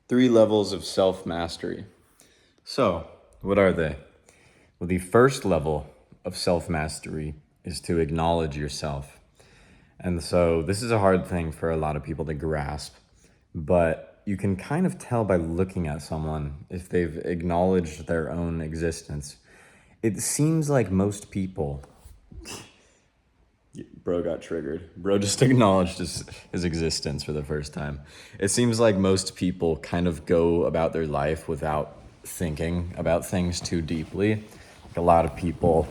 Three levels of self-mastery. So, what are they? Well, the first level of self-mastery is to acknowledge yourself. And so this is a hard thing for a lot of people to grasp, but you can kind of tell by looking at someone if they've acknowledged their own existence. It seems like most people, bro got triggered. Bro just acknowledged his existence for the first time. It seems like most people kind of go about their life without thinking about things too deeply. Like a lot of people,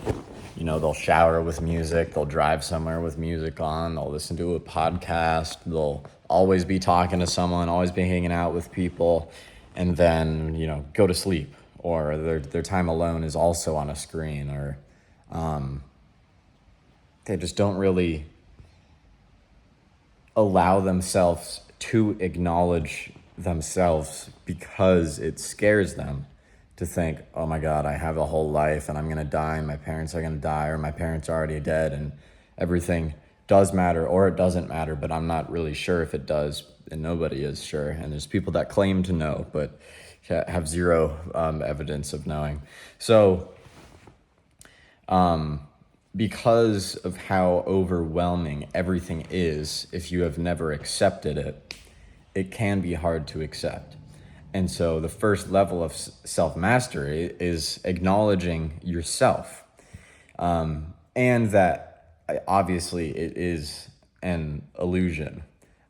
they'll shower with music, they'll drive somewhere with music on, they'll listen to a podcast, they'll always be talking to someone, always be hanging out with people, and then, go to sleep. Or their time alone is also on a screen, or they just don't really allow themselves to acknowledge themselves because it scares them to think, oh my God, I have a whole life and I'm gonna die and my parents are gonna die, or my parents are already dead and everything does matter or it doesn't matter, but I'm not really sure if it does, and nobody is sure. And there's people that claim to know, but have zero evidence of knowing. So, because of how overwhelming everything is, if you have never accepted it, it can be hard to accept. And so the first level of self-mastery is acknowledging yourself. And that obviously it is an illusion.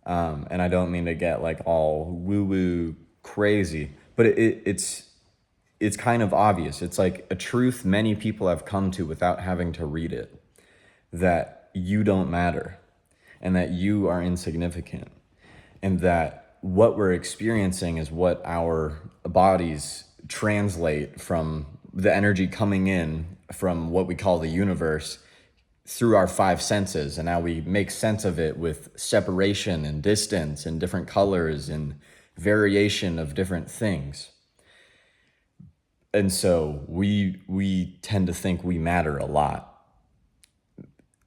And I don't mean to get like all woo-woo crazy, but it's kind of obvious. It's like a truth many people have come to without having to read it, that you don't matter and that you are insignificant, and that what we're experiencing is what our bodies translate from the energy coming in from what we call the universe through our five senses. And now we make sense of it with separation and distance and different colors and variation of different things. And so we tend to think we matter a lot.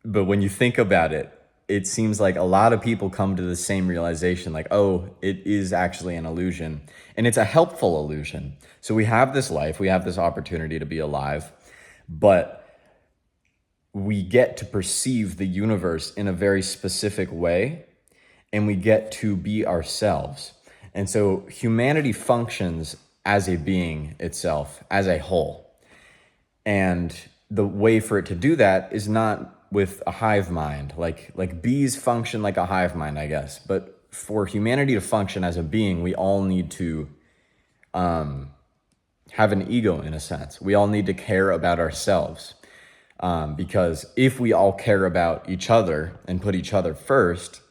But when you think about it, it seems like a lot of people come to the same realization, like, oh, it is actually an illusion. And it's a helpful illusion. So we have this life, we have this opportunity to be alive, but we get to perceive the universe in a very specific way, and we get to be ourselves. And so humanity functions as a being itself, as a whole. And the way for it to do that is not with a hive mind. Like bees function like a hive mind, I guess. But for humanity to function as a being, we all need to have an ego, in a sense. We all need to care about ourselves. Because if we all care about each other and put each other first,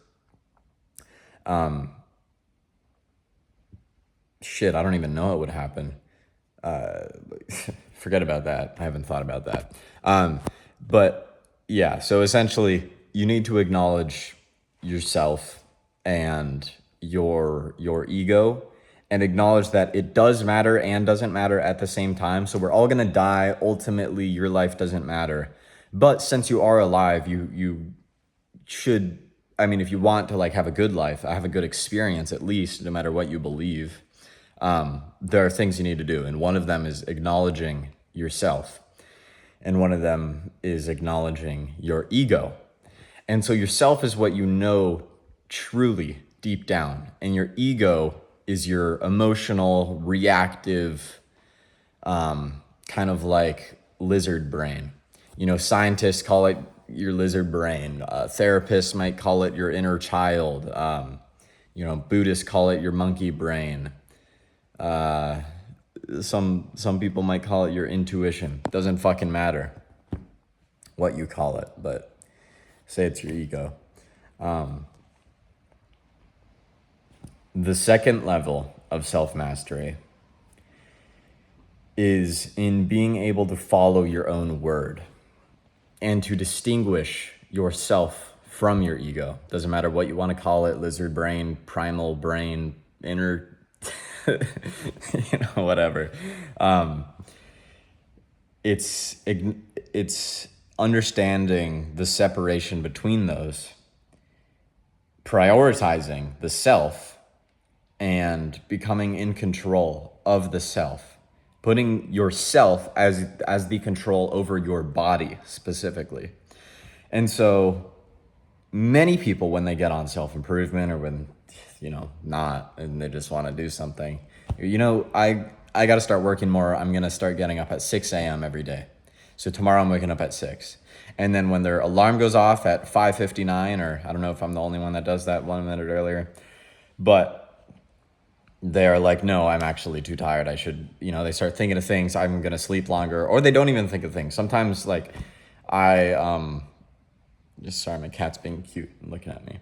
shit, I don't even know what would happen. Forget about that. I haven't thought about that. But yeah, so essentially you need to acknowledge yourself and your ego, and acknowledge that it does matter and doesn't matter at the same time. So we're all gonna die. Ultimately, your life doesn't matter. But since you are alive, you should, I mean, if you want to like have a good life, have a good experience, at least, no matter what you believe, there are things you need to do. And one of them is acknowledging yourself. And one of them is acknowledging your ego. And so yourself is what you know truly deep down. And your ego is your emotional, reactive, kind of like lizard brain. Scientists call it your lizard brain. Therapists might call it your inner child. Buddhists call it your monkey brain. Some people might call it your intuition. Doesn't fucking matter what you call it, but say it's your ego. The second level of self-mastery is in being able to follow your own word and to distinguish yourself from your ego. Doesn't matter what you want to call it, lizard brain, primal brain, inner, whatever. It's understanding the separation between those, prioritizing the self, and becoming in control of the self, putting yourself as the control over your body specifically. And so many people, when they get on self-improvement, or when, not, and they just want to do something, I got to start working more. I'm going to start getting up at 6 a.m. every day. So tomorrow I'm waking up at 6. And then when their alarm goes off at 5:59, or I don't know if I'm the only one that does that 1 minute earlier, but they're like, no, I'm actually too tired. I should, they start thinking of things. I'm going to sleep longer, or they don't even think of things. Sometimes just sorry, my cat's being cute and looking at me.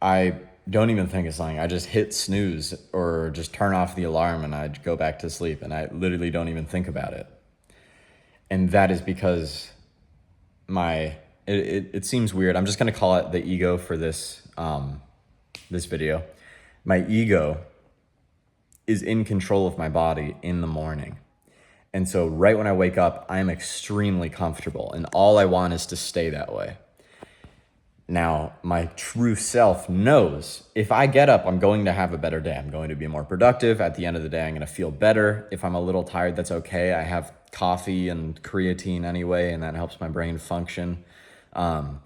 I don't even think of something. I just hit snooze or just turn off the alarm and I go back to sleep, and I literally don't even think about it. And that is because it seems weird. I'm just going to call it the ego for this video. My ego is in control of my body in the morning. And so right when I wake up, I'm extremely comfortable, and all I want is to stay that way. Now, my true self knows if I get up, I'm going to have a better day. I'm going to be more productive. At the end of the day, I'm going to feel better. If I'm a little tired, that's okay. I have coffee and creatine anyway, and that helps my brain function. And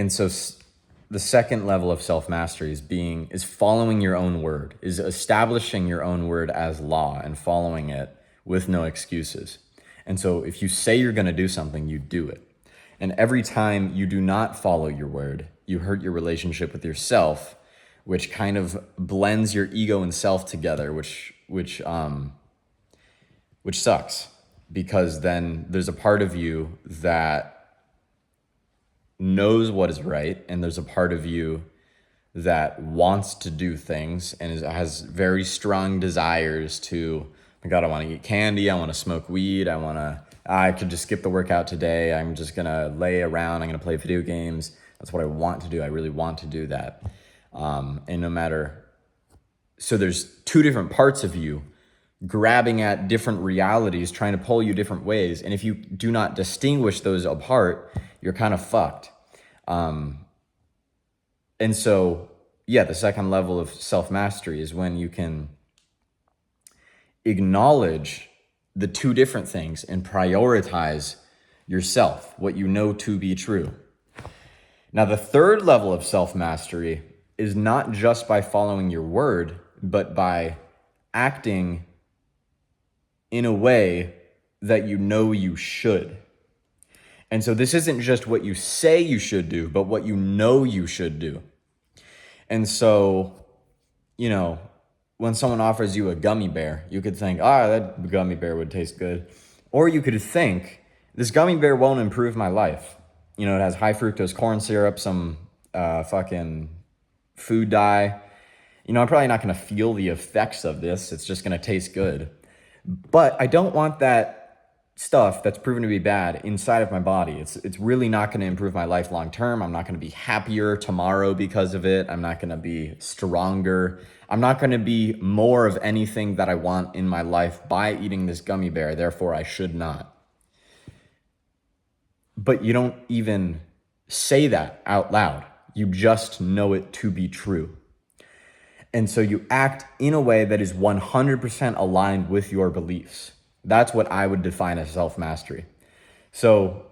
so the second level of self-mastery is following your own word, is establishing your own word as law and following it with no excuses. And so if you say you're going to do something, you do it. And every time you do not follow your word, you hurt your relationship with yourself, which kind of blends your ego and self together, which sucks, because then there's a part of you that knows what is right, and there's a part of you that wants to do things and has very strong desires to, oh my God, I want to eat candy, I want to smoke weed, I could just skip the workout today, I'm just gonna lay around, I'm gonna play video games. That's what I want to do. I really want to do that. So there's two different parts of you grabbing at different realities, trying to pull you different ways. And if you do not distinguish those apart, you're kind of fucked. And so, the second level of self-mastery is when you can acknowledge the two different things and prioritize yourself, what you know to be true. Now, the third level of self-mastery is not just by following your word, but by acting in a way that you know you should. And so this isn't just what you say you should do, but what you know you should do. And so, when someone offers you a gummy bear, you could think, that gummy bear would taste good. Or you could think, this gummy bear won't improve my life. It has high fructose corn syrup, some fucking food dye. I'm probably not going to feel the effects of this. It's just going to taste good. But I don't want that stuff that's proven to be bad inside of my body. It's really not going to improve my life long term. I'm not going to be happier tomorrow because of it. I'm not going to be stronger. I'm not going to be more of anything that I want in my life by eating this gummy bear. Therefore, I should not. But you don't even say that out loud. You just know it to be true. And so you act in a way that is 100% aligned with your beliefs. That's what I would define as self-mastery. So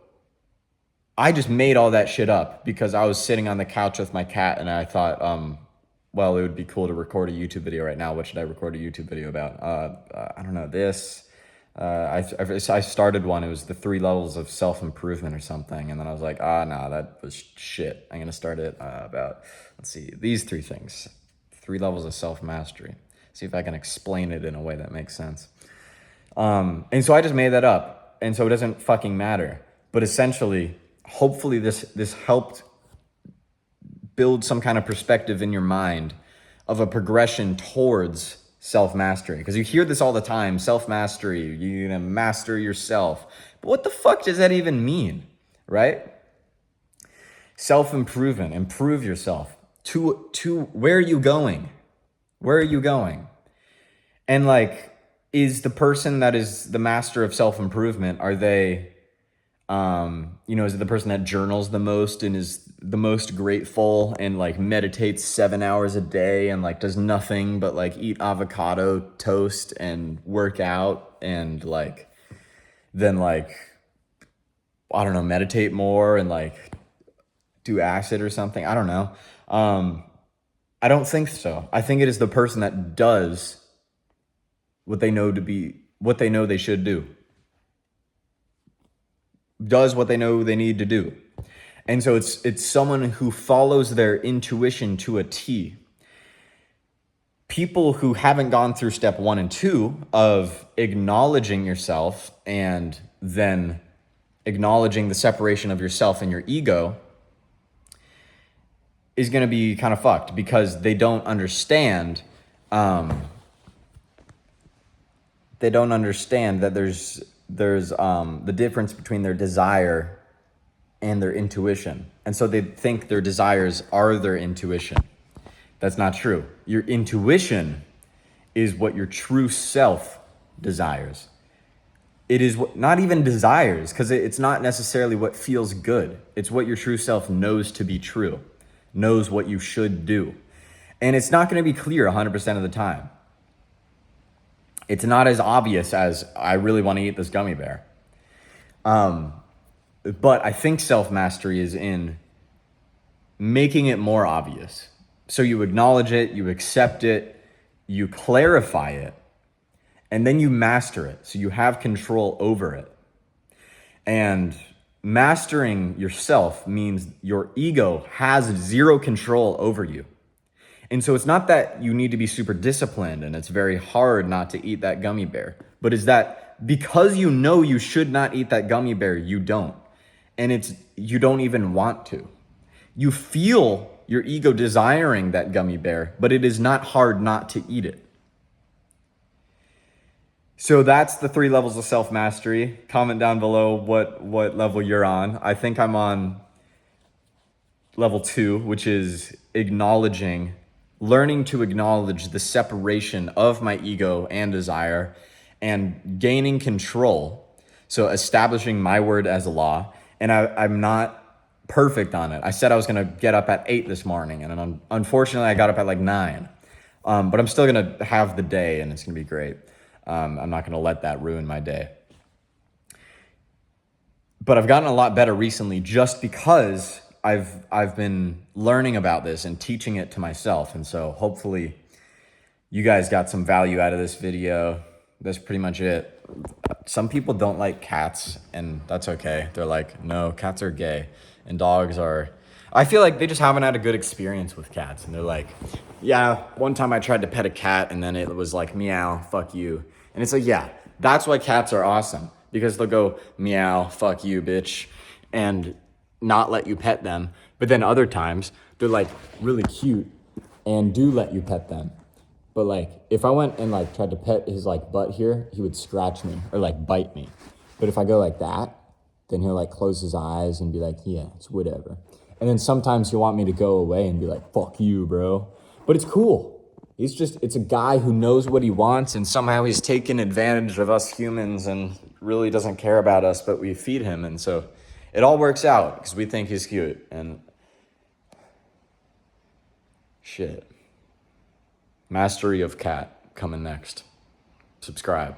I just made all that shit up because I was sitting on the couch with my cat and I thought, it would be cool to record a YouTube video right now. What should I record a YouTube video about? I don't know, this. I started one. It was the 3 levels of self-improvement or something. And then I was like, no, that was shit. I'm going to start it about, these 3 things. 3 levels of self-mastery. See if I can explain it in a way that makes sense. And so I just made that up. And so it doesn't fucking matter. But essentially, hopefully this helped build some kind of perspective in your mind of a progression towards self-mastery. Because you hear this all the time, self-mastery, you're gonna master yourself. But what the fuck does that even mean, right? Self-improvement, improve yourself. To where are you going? Where are you going? And is the person that is the master of self-improvement, are they Is it the person that journals the most and is the most grateful and like meditates 7 hours a day and like does nothing but like eat avocado toast and work out and like then like I don't know, meditate more and like do acid or something. I don't know. I don't think so. I think it is the person that does what they know they should do. Does what they know they need to do. And so it's someone who follows their intuition to a T. People who haven't gone through step 1 and 2 of acknowledging yourself and then acknowledging the separation of yourself and your ego is going to be kind of fucked because they don't understand that there's the difference between their desire and their intuition. And so they think their desires are their intuition. That's not true. Your intuition is what your true self desires. It is what, not even desires, because it's not necessarily what feels good. It's what your true self knows to be true, knows what you should do. And it's not going to be clear 100% of the time. It's not as obvious as I really want to eat this gummy bear. But I think self-mastery is in making it more obvious. So you acknowledge it, you accept it, you clarify it, and then you master it. So you have control over it. And mastering yourself means your ego has zero control over you. And so it's not that you need to be super disciplined and it's very hard not to eat that gummy bear, but is that because you know you should not eat that gummy bear, you don't. And you don't even want to. You feel your ego desiring that gummy bear, but it is not hard not to eat it. So that's the 3 levels of self-mastery. Comment down below what level you're on. I think I'm on level 2, which is learning to acknowledge the separation of my ego and desire and gaining control. So establishing my word as a law. And I'm not perfect on it. I said I was going to get up at 8 this morning, and unfortunately I got up at like 9. But I'm still going to have the day, and it's going to be great. I'm not going to let that ruin my day. But I've gotten a lot better recently just because I've been learning about this and teaching it to myself. And so hopefully you guys got some value out of this video. That's pretty much it. Some people don't like cats, and that's okay. They're like, no, cats are gay, and dogs are... I feel like they just haven't had a good experience with cats, and they're like, yeah, one time I tried to pet a cat, and then it was like, meow, fuck you. And it's like, yeah, that's why cats are awesome, because they'll go, meow, fuck you, bitch, and not let you pet them. But then other times, they're like really cute and do let you pet them. But like, if I went and like tried to pet his like butt here, he would scratch me or like bite me. But if I go like that, then he'll like close his eyes and be like, yeah, it's whatever. And then sometimes he'll want me to go away and be like, fuck you, bro. But it's cool. It's a guy who knows what he wants, and somehow he's taken advantage of us humans and really doesn't care about us, but we feed him. And so it all works out because we think he's cute. And shit. Mastery of cat coming next. Subscribe.